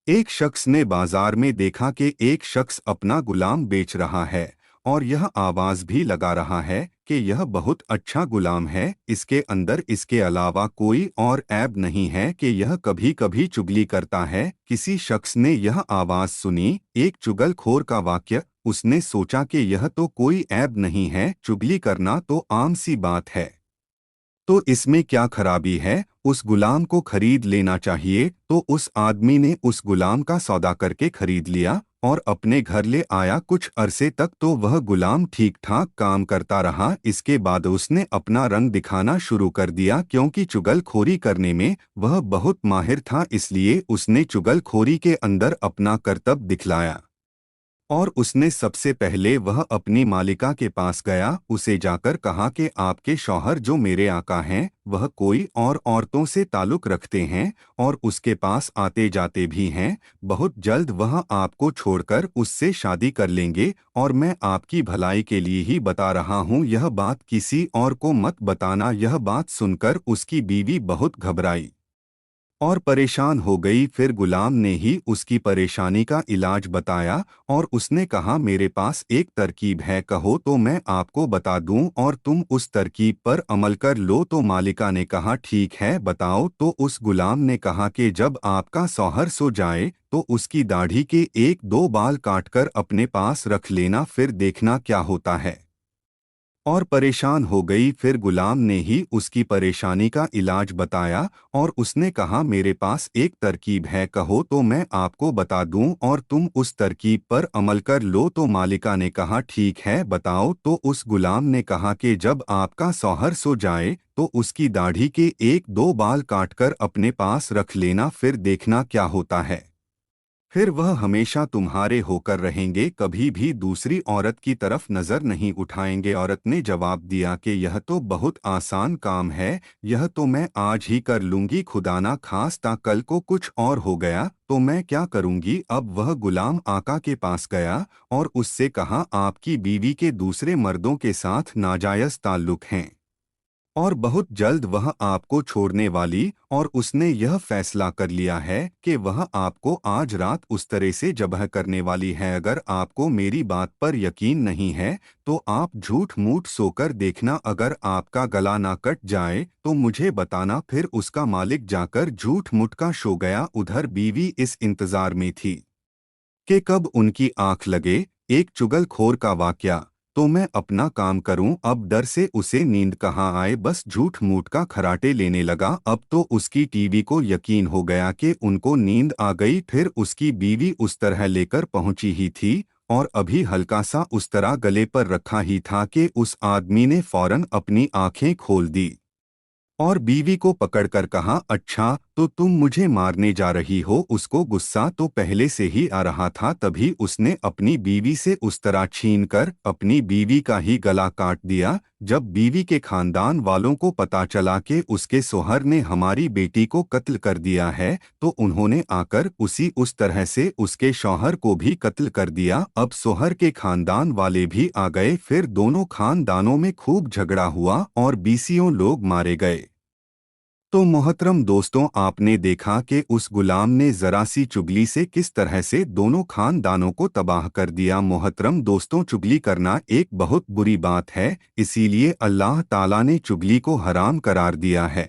एक शख्स ने बाजार में देखा कि एक शख्स अपना गुलाम बेच रहा है और यह आवाज भी लगा रहा है कि यह बहुत अच्छा गुलाम है, इसके अंदर इसके अलावा कोई और ऐब नहीं है कि यह कभी कभी चुगली करता है। किसी शख्स ने यह आवाज सुनी, एक चुगलखोर का वाक्य। उसने सोचा कि यह तो कोई ऐब नहीं है, चुगली करना तो आम सी बात है, तो इसमें क्या खराबी है, उस गुलाम को खरीद लेना चाहिए। तो उस आदमी ने उस गुलाम का सौदा करके खरीद लिया और अपने घर ले आया। कुछ अरसे तक तो वह गुलाम ठीक ठाक काम करता रहा। इसके बाद उसने अपना रंग दिखाना शुरू कर दिया, क्योंकि चुगलखोरी करने में वह बहुत माहिर था। इसलिए उसने चुगलखोरी के अंदर अपना करतब दिखलाया और उसने सबसे पहले वह अपनी मालिका के पास गया। उसे जाकर कहा कि आपके शौहर जो मेरे आका हैं, वह कोई और औरतों से ताल्लुक रखते हैं और उसके पास आते जाते भी हैं। बहुत जल्द वह आपको छोड़कर उससे शादी कर लेंगे और मैं आपकी भलाई के लिए ही बता रहा हूँ, यह बात किसी और को मत बताना। यह बात सुनकर उसकी बीवी बहुत घबराई और परेशान हो गई। फिर गुलाम ने ही उसकी परेशानी का इलाज बताया और उसने कहा, मेरे पास एक तरकीब है, कहो तो मैं आपको बता दूं और तुम उस तरकीब पर अमल कर लो। तो मालिका ने कहा, ठीक है बताओ। तो उस गुलाम ने कहा कि जब आपका शौहर सो जाए तो उसकी दाढ़ी के एक दो बाल काटकर अपने पास रख लेना, फिर देखना क्या होता है। और परेशान हो गई। फिर गुलाम ने ही उसकी परेशानी का इलाज बताया और उसने कहा, मेरे पास एक तरकीब है, कहो तो मैं आपको बता दूं और तुम उस तरकीब पर अमल कर लो। तो मालिका ने कहा, ठीक है बताओ। तो उस गुलाम ने कहा कि जब आपका शौहर सो जाए तो उसकी दाढ़ी के एक दो बाल काटकर अपने पास रख लेना, फिर देखना क्या होता है। फिर वह हमेशा तुम्हारे होकर रहेंगे, कभी भी दूसरी औरत की तरफ नजर नहीं उठाएंगे। औरत ने जवाब दिया कि यह तो बहुत आसान काम है, यह तो मैं आज ही कर लूंगी, खुदा ना खास्ता कल को कुछ और हो गया तो मैं क्या करूंगी। अब वह गुलाम आका के पास गया और उससे कहा, आपकी बीवी के दूसरे मर्दों के साथ नाजायज ताल्लुक हैं और बहुत जल्द वह आपको छोड़ने वाली, और उसने यह फैसला कर लिया है कि वह आपको आज रात उस तरह से जबह करने वाली है। अगर आपको मेरी बात पर यकीन नहीं है तो आप झूठ मूठ सोकर देखना, अगर आपका गला ना कट जाए तो मुझे बताना। फिर उसका मालिक जाकर झूठ मूठ का सो गया। उधर बीवी इस इंतजार में थी कि कब उनकी आंख लगे। एक चुगलखोर का वाकया, तो मैं अपना काम करूं। अब डर से उसे नींद कहाँ आए, बस झूठ मूठ का खराटे लेने लगा। अब तो उसकी टीवी को यकीन हो गया कि उनको नींद आ गई। फिर उसकी बीवी उस तरह लेकर पहुंची ही थी और अभी हल्का सा उस तरह गले पर रखा ही था कि उस आदमी ने फौरन अपनी आंखें खोल दी और बीवी को पकड़कर कहा, अच्छा तो तुम मुझे मारने जा रही हो। उसको गुस्सा तो पहले से ही आ रहा था, तभी उसने अपनी बीवी से उस तरह छीनकर अपनी बीवी का ही गला काट दिया। जब बीवी के खानदान वालों को पता चला कि उसके सोहर ने हमारी बेटी को कत्ल कर दिया है तो उन्होंने आकर उस तरह से उसके शौहर को भी कत्ल कर दिया। अब सोहर के खानदान वाले भी आ गए, फिर दोनों खानदानों में खूब झगड़ा हुआ और बीसियों लोग मारे गए। तो मोहतरम दोस्तों, आपने देखा कि उस गुलाम ने जरा सी चुगली से किस तरह से दोनों खानदानों को तबाह कर दिया। मोहतरम दोस्तों, चुगली करना एक बहुत बुरी बात है, इसीलिए अल्लाह ताला ने चुगली को हराम करार दिया है।